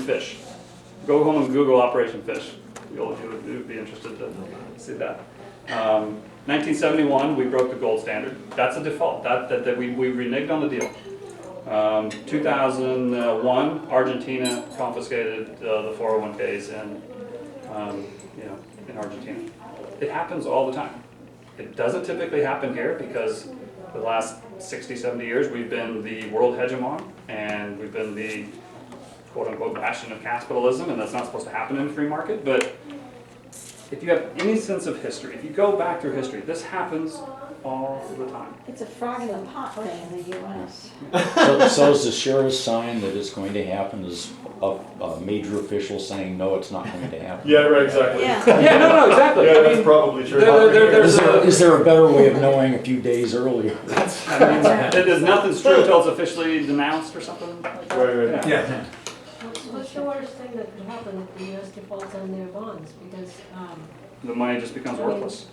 Fish. Go home and Google Operation Fish. You'll be interested to see that. 1971, we broke the gold standard. That's a default. That we reneged on the deal. 2001, Argentina confiscated the 401ks in Argentina. It happens all the time. It doesn't typically happen here because for the last 60, 70 years we've been the world hegemon and we've been the quote-unquote bastion of capitalism, and that's not supposed to happen in a free market. But if you have any sense of history, if you go back through history, this happens all the time. It's a frog in the pot thing in the U.S. So is the sheriff's sign that it's going to happen is a major official saying, no, it's not going to happen? Yeah, right, exactly. Yeah. Yeah, no, exactly. Yeah, I that's mean, probably true. Is there a better way of knowing a few days earlier? There's nothing's true until it's officially denounced or something. Right. Yeah. What's the worst thing that could happen if the U.S. defaults on their bonds? Because, The money just becomes worthless.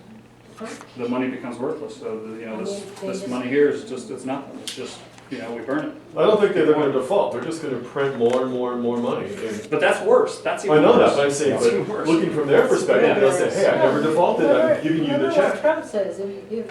The money becomes worthless. So this They just- money here is just, it's nothing. It's just, we burn it. I don't think they're going to default. They're just going to print more and more and more money. And But that's worse. That's even I know worse. that, but I'm saying, That's but even worse. looking from their perspective, they'll say, hey, I never defaulted. I'm giving you the Remember check. what Trump says, if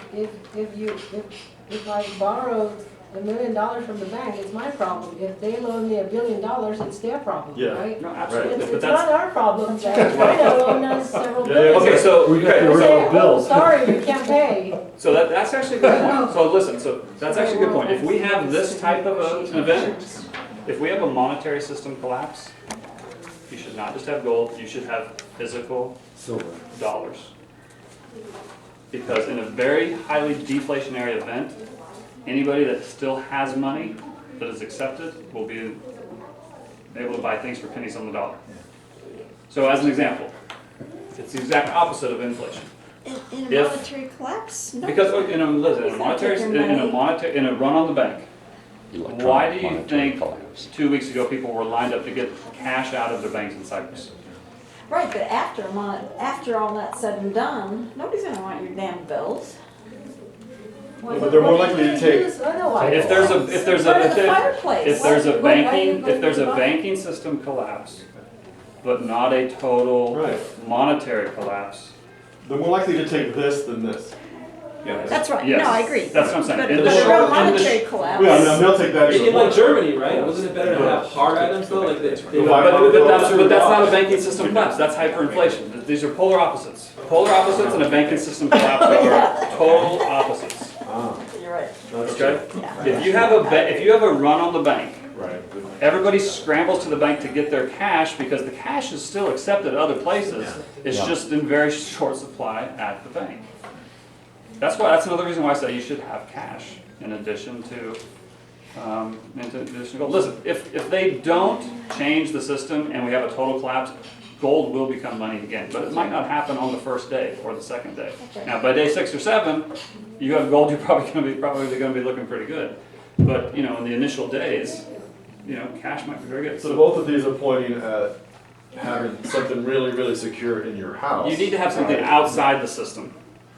I borrowed $1 million from the bank, it's my problem. If they loan me $1 billion, it's their problem, Yeah. right? No, absolutely. It's, But it's that's, not our problem. China loaned us several Yeah, billion. okay, so, We got okay, the They say, original oh, bills. sorry, you can't pay. so that's actually a good point. So listen, so that's actually a good point. If we have this type of an event, if we have a monetary system collapse, you should not just have gold, you should have physical dollars. Because in a very highly deflationary event, anybody that still has money that is accepted will be able to buy things for pennies on the dollar. So as an example, it's the exact opposite of inflation. In a If- monetary collapse? No. Because in a run on the bank, why do you Electronic think collapse. 2 weeks ago people were lined up to get cash out of their banks in Cyprus? Right, but after all that's said and done, nobody's gonna want your damn bills. But they're more likely to take- Otherwise. If there's a Go to the fireplace. if there's a What are you banking going if there's to a buy? banking system collapse, but not a total Right. monetary collapse. They're more likely to take this than this. Yeah. That's right, Yes, no, I agree. that's what I'm saying. But In but the a short- real in the monetary sh- collapse. Yeah, I mean, they'll take that In even like more. Germany, right? Wasn't it better to have hard items though? Like they But that's not a banking system collapse. That's hyperinflation. These are polar opposites. Polar opposites and a banking system collapse are total opposites. Ah, You're right, that's Okay. yeah. If you have a run on the bank, Right. everybody scrambles to the bank to get their cash because the cash is still accepted other places. It's Yeah. just in very short supply at the bank. That's another reason why I say you should have cash in addition to gold. Listen, if they don't change the system and we have a total collapse, gold will become money again, but it might not happen on the first day or the second day. Okay. Now, by day 6 or 7, you have gold, you're probably going to be looking pretty good. But in the initial days, cash might be very good. So both of these are pointing at having something really, really secure in your house. You need to have something right? outside the system.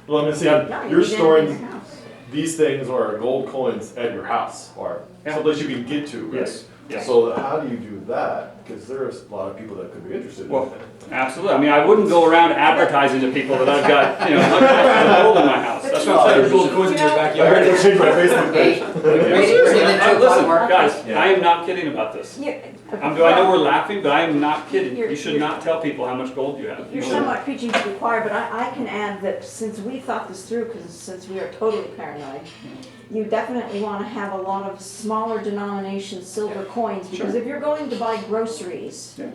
Well, I'm No, saying, you you're need it in storing your house. these things or gold coins at your house or Yeah. someplace you can get to, right? Yes. Yes. So how do you do that? Because there's a lot of people that could be interested in Well, that. absolutely. I mean, I wouldn't go around advertising to people that I've got, hundreds of gold in my house. That's what I'm saying. There's gold coins in your I heard backyard. they changed my Facebook page. Listen, guys, I am not kidding about this. I know we're laughing, but I am not kidding. You should not tell people how much gold you have. You You're should. somewhat preaching to the choir, but I can add that since we thought this through, since we are totally paranoid, you definitely want to have a lot of smaller denomination silver coins, because Sure. if you're going to buy groceries, Yeah.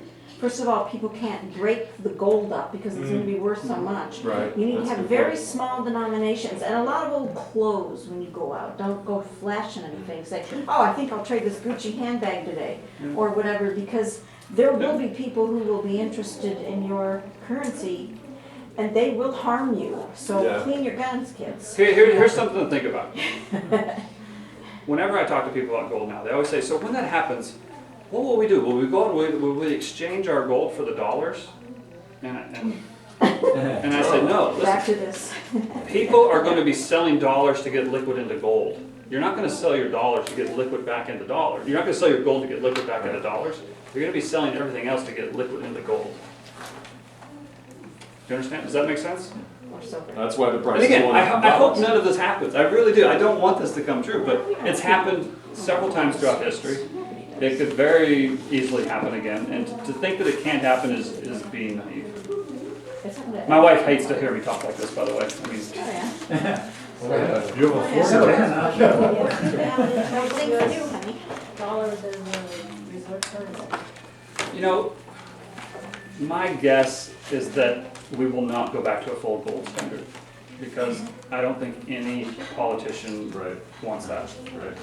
first of all, people can't break the gold up because it's going to be worth so much. Right. You need to That's a have good very point. small denominations and a lot of old clothes when you go out. Don't go flashing anything. Say, oh, I think I'll trade this Gucci handbag today or whatever, because there will be people who will be interested in your currency and they will harm you. So Yeah. clean your guns, kids. Here's something to think about. Whenever I talk to people about gold now, they always say, so when that happens, what will we do? Will we go and will we exchange our gold for the dollars? And I said, no, listen, Back to this. people are going to be selling dollars to get liquid into gold. you're not gonna sell your dollars to get liquid back into dollars. You're not gonna sell your gold to get liquid back into dollars. You're gonna be selling everything else to get liquid into gold. Do you understand? Does that make sense? Or so. That's why the price And is again, going I up. hope none of this happens. I really do. I don't want this to come true, but it's happened several times throughout history. It could very easily happen again, and to think that it can't happen is being naive. My wife hates to hear me talk like this, by the way. I mean, Oh, yeah. You have a Ford van, huh? Thing for you, honey. Dollars is a reserve currency. you know, my guess is that we will not go back to a full gold standard, because I don't think any politician Right, wants that. right.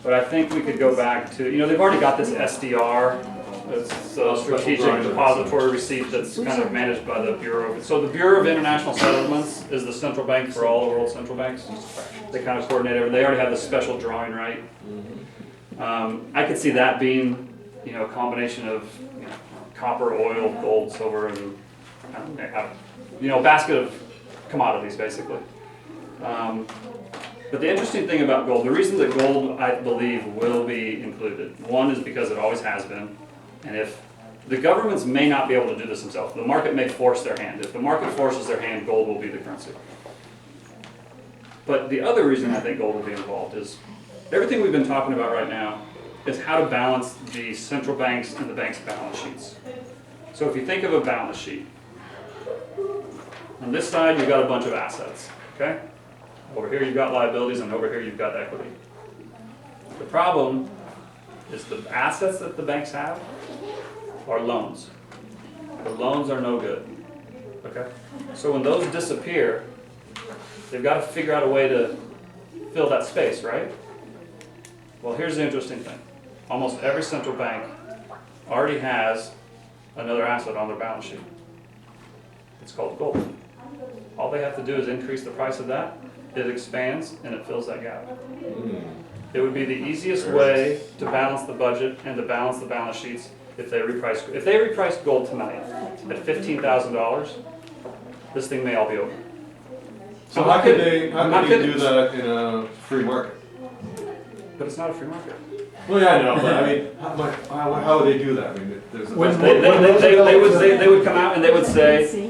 But I think we could go back to, they've already got this SDR, it's a strategic drawing depository receipt that's kind of managed by the Bureau. So the Bureau of International Settlements is the central bank for all the world central banks. They kind of coordinate everything. They already have the special drawing right. I could see that being, a combination of, copper, oil, gold, silver, and, a basket of commodities, basically. But the interesting thing about gold, the reason that gold, I believe, will be included, one is because it always has been. And if the governments may not be able to do this themselves, the market may force their hand. If the market forces their hand, gold will be the currency. But the other reason I think gold will be involved is everything we've been talking about right now is how to balance the central banks and the banks' balance sheets. So if you think of a balance sheet, on this side you've got a bunch of assets, okay? Over here you've got liabilities, and over here you've got equity. The problem is the assets that the banks have are loans. The loans are no good, okay? So when those disappear, they've got to figure out a way to fill that space, right? Well, here's the interesting thing. Almost every central bank already has another asset on their balance sheet. It's called gold. All they have to do is increase the price of that, it expands, and it fills that gap. It would be the easiest way to balance the budget and to balance the balance sheets if they repriced gold tonight at $15,000, this thing may all be over. So I'm how not could kidding. they I'm not do kidding. that in a free market? But it's not a free market. Well, yeah, I know, but I mean, how would they do that? I mean, there's a When- They would come out and they would say,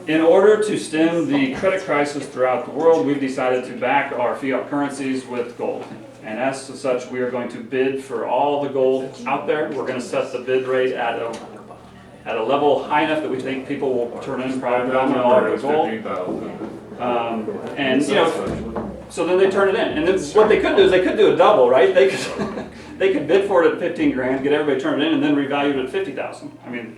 in order to stem the credit crisis throughout the world, we've decided to back our fiat currencies with gold. And as such, we are going to bid for all the gold out there. We're going to set the bid rate at a level high enough that we think people will turn in probably all of the gold. 15,000. And so then they turn it in. And then what they could do is they could do a double, right? They could bid for it at 15 grand, get everybody turned in, and then revalue it at 50,000. I mean,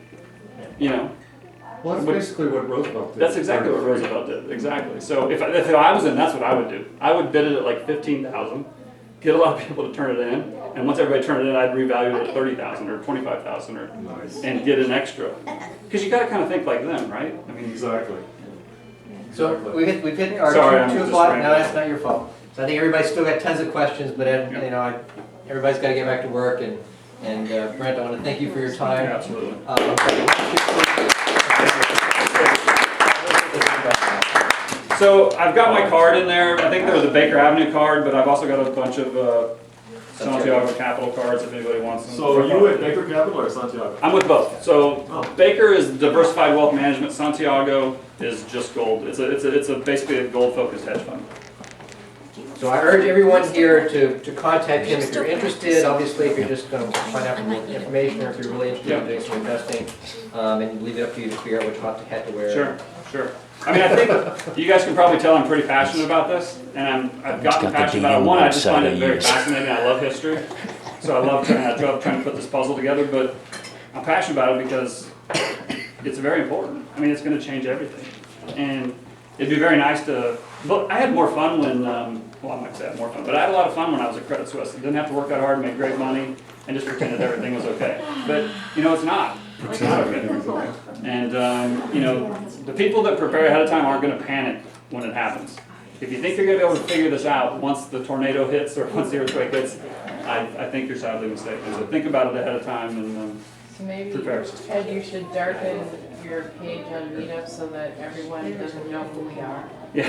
Well, that's basically what Roosevelt did. that's exactly what Roosevelt did. Exactly. So if I was in, that's what I would do. I would bid it at like 15,000, get a lot of people to turn it in, and once everybody turned it in, I'd revalue it at 30,000 or 25,000 and get an extra. Because you got to kind of think like them, right? I mean, Exactly. So we've hit our Sorry, I'm 2 just o'clock, rambling. no, that's not your fault. So I think everybody's still got tons of questions, but everybody's got to get back to work, and Brent, I want to thank you for your time. Yeah, absolutely. So I've got my card in there. I think there was a Baker Avenue card, but I've also got a bunch of Santiago Capital cards if anybody wants them. So are you at Baker Capital or Santiago? I'm with both. So Oh. Baker is diversified wealth management. Santiago is just gold. It's basically a gold focused hedge fund. So I urge everyone here to contact him if you're interested. Obviously, if you're just going to find out more information, or if you're really interested in doing some investing, and leave it up to you to figure out which hat to wear. Sure. I mean, I think you guys can probably tell I'm pretty passionate about this, and I've gotten passionate about it. One, I just find it very fascinating. I love history, so I love trying to put this puzzle together. But I'm passionate about it because it's very important. I mean, it's going to change everything, and it'd be very nice to. But I had more fun when. Well, I'm not gonna say I had more fun, but I had a lot of fun when I was at Credit Suisse. I didn't have to work that hard, make great money, and just pretend that everything was okay. But it's not. It's not okay. And the people that prepare ahead of time aren't going to panic when it happens. If you think you're going to be able to figure this out once the tornado hits or once the earthquake hits, I think you're sadly mistaken. So think about it ahead of time and So maybe, prepare. Ed, you should darken your page on Meetup so that everyone doesn't know who we are. Yeah.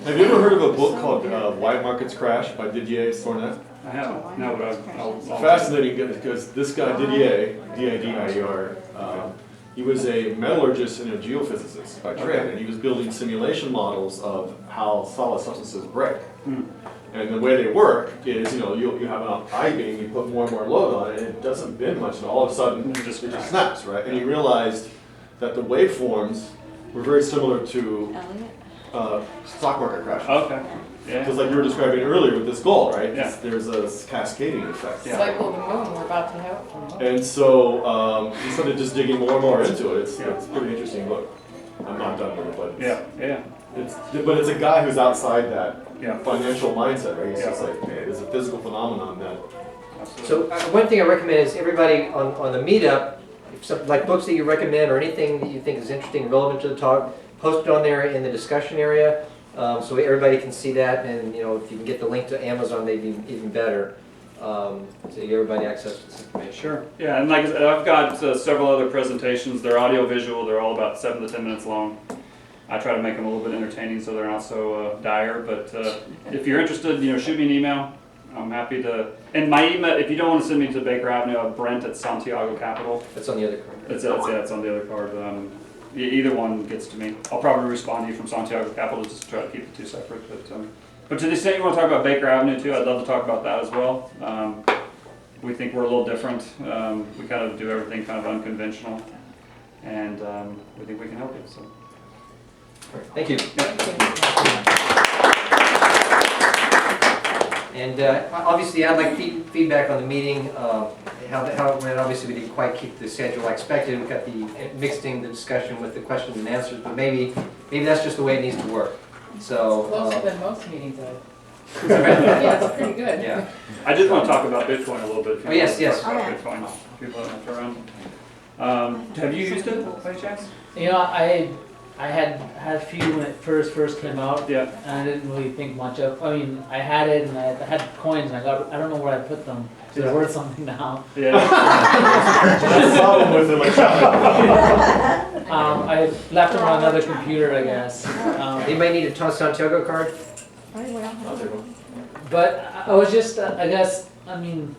Have you ever heard of a book called Why Markets Crash by Didier Sornet? I haven't, no, but I'll. Fascinating because this guy Didier, D-I-D-I-E-R, he was a metallurgist and a geophysicist by trade, and he was building simulation models of how solid substances break. And the way they work is, you know, you have an I-beam, you put more and more load on it, and it doesn't bend much, and all of a sudden it just snaps, right? And he realized that the waveforms were very similar to Elliot? stock market crashes. Okay, Because yeah, like you were describing earlier with this gold, right? Yeah. There's a cascading effect. Yeah. Cycle of the moon, we're about to have. And so he started just digging more and more into it. It's Yeah. a pretty interesting book. I'm not done with it, but yeah, it's a guy who's outside that yeah. financial mindset, right? He's Yeah. just like, man, there's a physical phenomenon that. So one thing I recommend is everybody on the meetup, if some, like books that you recommend or anything that you think is interesting and relevant to the talk, post it on there in the discussion area, so everybody can see that. And you know, if you can get the link to Amazon, they'd be even better. So you give everybody access to this information. Sure. Yeah, and like I said, I've got several other presentations. They're audio visual. They're all about 7 to 10 minutes long. I try to make them a little bit entertaining so they're not so dire. But if you're interested, you know, shoot me an email. I'm happy to. And my email, if you don't want to send me to Baker Avenue, Brent at Santiago Capital. That's on the other card. It's on the other card. Either one gets to me. I'll probably respond to you from Santiago Capital just to try to keep the two separate. But to the extent you want to talk about Baker Avenue too, I'd love to talk about that as well. We think we're a little different. We kind of do everything kind of unconventional, and we think we can help you. So. Thank you. And obviously, I'd like feedback on the meeting, how it went. Obviously, we didn't quite keep the schedule I expected. We got mixing the discussion with the questions and answers, but maybe that's just the way it needs to work. So. Closer than most meetings I've. Right? Yeah, it's pretty good. Yeah. I did want to talk about Bitcoin a little bit. If you Oh, yes, want to yes. talk about Bitcoin. People don't know around. Have you used it by any chance? You know, I had a few when it first came out, Yeah. and I didn't really think much of. I mean, I had it, and I had coins, and I don't know where I put them. So they're worth something now. Yeah. That's the problem with it, like. I left them on another computer, I guess. Anybody need a Santiago card? But I was just, I guess, I mean,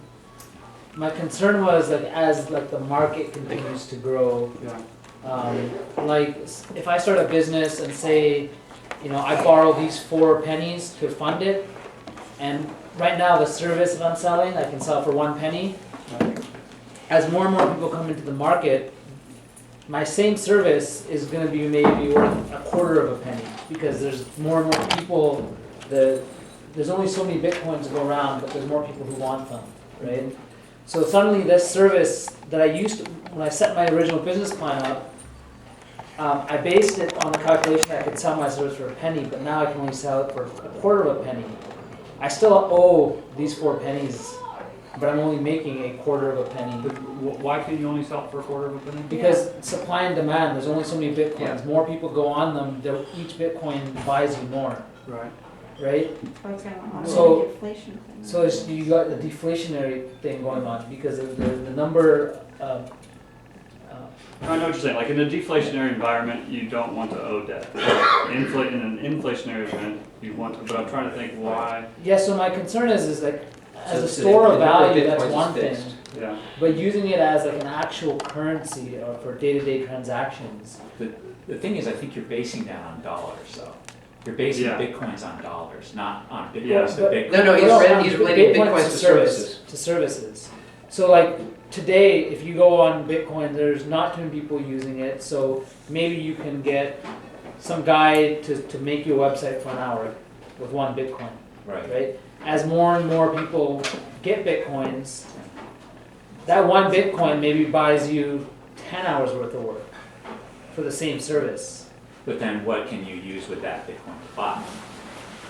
my concern was like as like the market continues to grow. Yeah. Like if I start a business and say, you know, I borrow these 4 pennies to fund it, and right now the service that I'm selling, I can sell for 1 penny. As more and more people come into the market, my same service is going to be maybe worth a quarter of a penny because there's more and more people. There's only so many Bitcoins to go around, but there's more people who want them, right? So suddenly this service that I used to, when I set my original business plan up, I based it on the calculation that I could sell my service for a penny, but now I can only sell it for a quarter of a penny. I still owe these 4 pennies, but I'm only making a quarter of a penny. But why can you only sell it for a quarter of a penny? Because supply and demand, there's only so many Bitcoins. Yeah. More people go on them, each Bitcoin buys you more, Right. right? So, So- inflation thing. So you got the deflationary thing going on because of the number of I know what you're saying. Like in a deflationary environment, you don't want to owe debt. In an inflationary event, you want to. But I'm trying to think why. yeah. So my concern is like as a So store of the number value, that's Bitcoins is one thing, fixed. Yeah. but using it as like an actual currency or for day-to-day transactions. The thing is, I think you're basing that on dollars, though. You're basing Yeah. Bitcoins on dollars, not on Bitcoins Yeah. to But- Bitcoin. No, he's Well, relating Bitcoins to services. To services. So like today, if you go on Bitcoin, there's not too many people using it. So maybe you can get some guy to make you a website for an hour with 1 Bitcoin, Right. right? As more and more people get Bitcoins, that 1 Bitcoin maybe buys you 10 hours worth of work for the same service. But then what can you use with that Bitcoin to buy?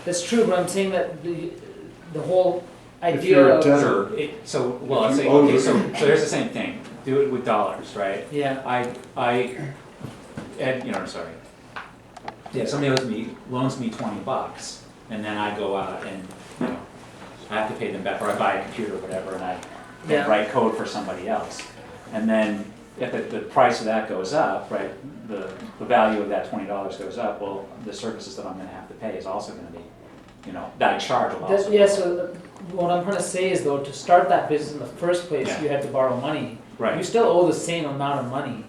That's true, but I'm saying that the whole If idea you're a of debtor, Well, let's you say, owe okay, the- so here's the same thing. Do it with dollars, right? yeah. Somebody loans me $20, and then I go out and, you know, I have to pay them back, or I buy a computer or whatever, and I Yeah. write code for somebody else. And then if the price of that goes up, right, the value of that $20 goes up, well, the services that I'm gonna have to pay is also gonna be, you know, that I charge will also. Yeah, so what I'm trying to say is though, to start that business in the first place, Yeah. you had to borrow money. You Right, still owe the same amount of money.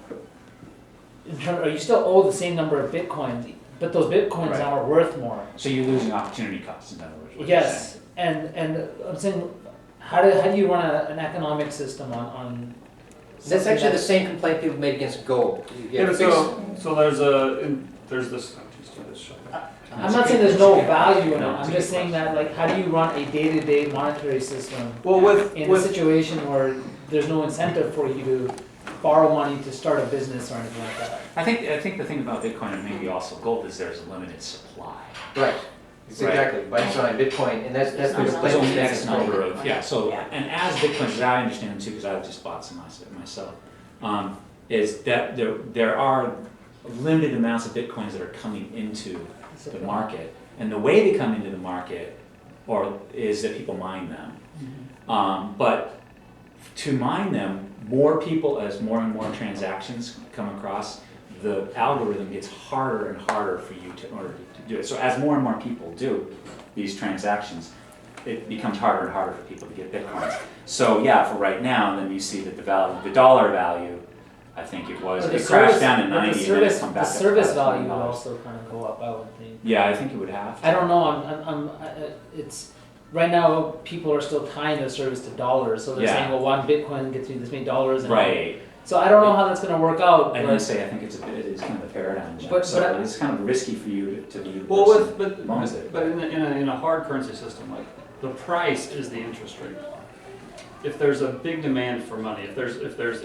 Or you still owe the same number of bitcoins, but those bitcoins Right. now are worth more. so you're losing opportunity costs, in other words, what you're saying. Yes, and I'm saying, how do you run an economic system on That's something actually the same complaint people made against gold. You Yeah, get so there's this, just do this shot. I'm not saying there's no value in it, I'm just saying that, like, how do you run a day-to-day monetary system Well, in a situation where there's no incentive for you to borrow money to start a business or anything like that? I think the thing about Bitcoin and maybe also gold is there's a limited supply. Right, it's exactly, by design, Bitcoin, and that's the There's complaint. only we make X is number gold. of, yeah, so, and as Bitcoins, as I understand them too, because I've just bought some myself, is that there are limited amounts of Bitcoins that are coming into the market. And the way they come into the market is that people mine them. But to mine them, more people, as more and more transactions come across, the algorithm gets harder and harder for you in order to do it. So as more and more people do these transactions, it becomes harder and harder for people to get Bitcoins. So yeah, for right now, then you see that the dollar value, I think it was, But the it crashed service- down to but the 90 and then it service- come back The up to service about value would $20. also kind of go up, I would think. Yeah, I think it would have to. I don't know, it's, right now, people are still tying their service to dollars, so they're Yeah. saying, well, one Bitcoin gets you this many dollars. And Right. So I don't know how that's gonna work out, I'm but gonna say, I think it is kind of a paradigm jump, But- so but- it's kind of risky for you to be the Well, person but who owns it. in a hard currency system, like, the price is the interest rate. If there's a big demand for money, if there's